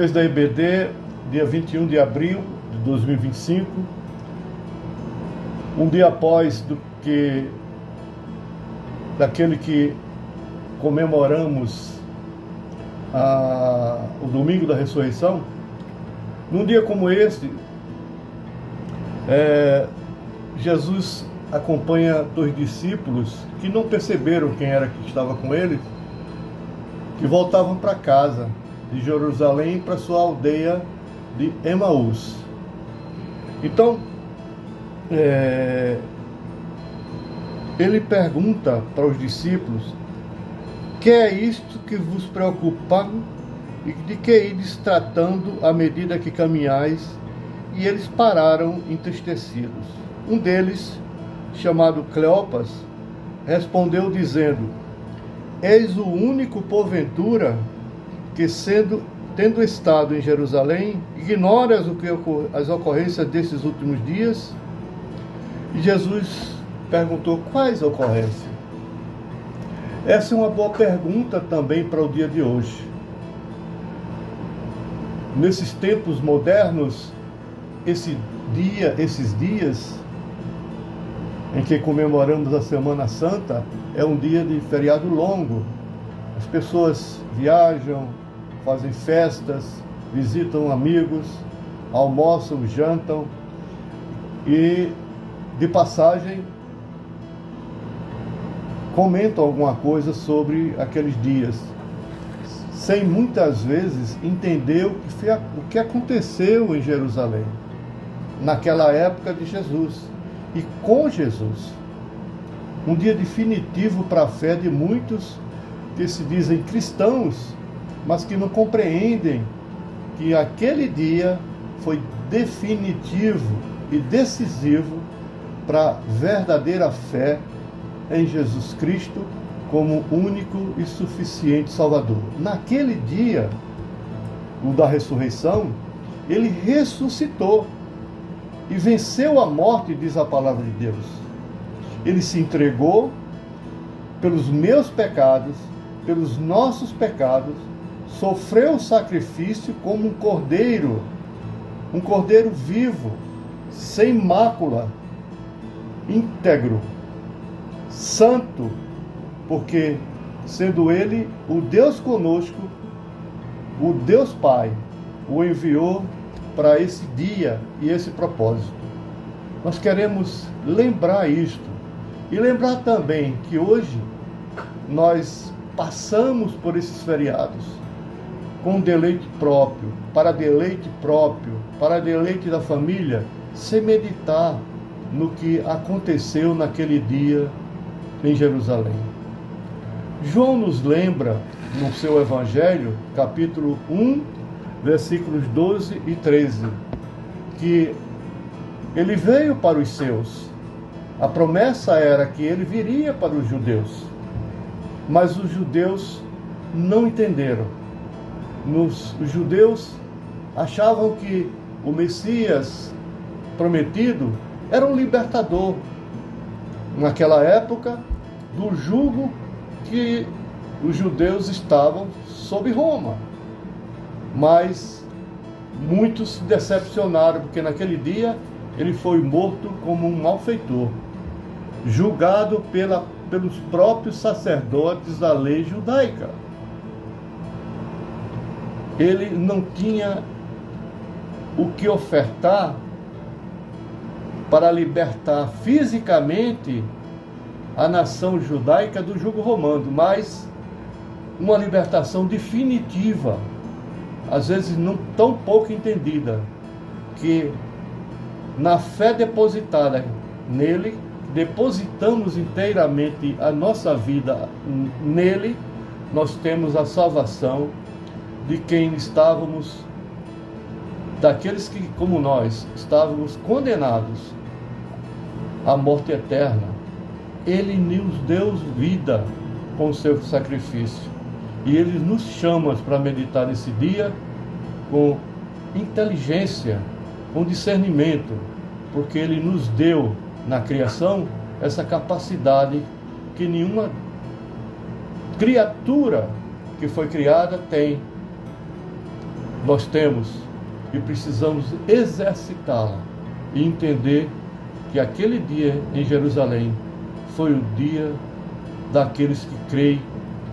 mês da EBD, dia 21 de abril de 2025, um dia após daquele que comemoramos o domingo da ressurreição. Num dia como este, Jesus acompanha dois discípulos que não perceberam quem era que estava com eles, que voltavam para casa de Jerusalém para sua aldeia de Emaús. Então, ele pergunta para os discípulos: que é isto que vos preocupa e de que ides tratando à medida que caminhais? E eles pararam entristecidos. Um deles, chamado Cleopas, respondeu dizendo: eis o único, porventura, que tendo estado em Jerusalém, ignoras as ocorrências desses últimos dias? E Jesus perguntou: quais ocorrências? Essa é uma boa pergunta também para o dia de hoje. Nesses tempos modernos, esses dias em que comemoramos a Semana Santa, é um dia de feriado longo. As pessoas viajam, fazem festas, visitam amigos, almoçam, jantam e, de passagem, comentam alguma coisa sobre aqueles dias, sem muitas vezes entender o que aconteceu em Jerusalém, naquela época de Jesus e com Jesus. Um dia definitivo para a fé de muitos que se dizem cristãos, mas que não compreendem que aquele dia foi definitivo e decisivo para a verdadeira fé em Jesus Cristo como único e suficiente Salvador. Naquele dia, o da ressurreição, ele ressuscitou e venceu a morte, diz a palavra de Deus. Ele se entregou pelos meus pecados, pelos nossos pecados, sofreu o sacrifício como um cordeiro vivo, sem mácula, íntegro, santo, porque sendo ele o Deus conosco, o Deus Pai o enviou para esse dia e esse propósito. Nós queremos lembrar isto e lembrar também que hoje nós passamos por esses feriados com deleite próprio, para deleite da família, sem meditar no que aconteceu naquele dia em Jerusalém. João nos lembra no seu Evangelho, capítulo 1, versículos 12 e 13, que ele veio para os seus. A promessa era que ele viria para os judeus, mas os judeus não entenderam. Os judeus achavam que o Messias prometido era um libertador, naquela época, do jugo que os judeus estavam sob Roma. Mas muitos se decepcionaram, porque naquele dia ele foi morto como um malfeitor, julgado pelos próprios sacerdotes da lei judaica. Ele não tinha o que ofertar para libertar fisicamente a nação judaica do jugo romano, mas uma libertação definitiva, às vezes não tão pouco entendida, que na fé depositada nele, depositamos inteiramente a nossa vida nele, nós temos a salvação de quem estávamos, daqueles que, como nós, estávamos condenados à morte eterna. Ele nos deu vida com o seu sacrifício. E ele nos chama para meditar nesse dia com inteligência, com discernimento, porque ele nos deu na criação essa capacidade que nenhuma criatura que foi criada tem, nós temos e precisamos exercitá-la e entender que aquele dia em Jerusalém foi o dia daqueles que creem.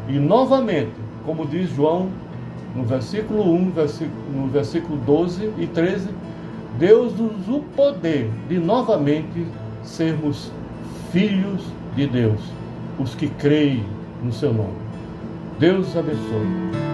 E novamente, como diz João, no versículo 1, no versículo 12 e 13, Deus-nos o poder de novamente sermos filhos de Deus, os que creem no seu nome. Deus abençoe.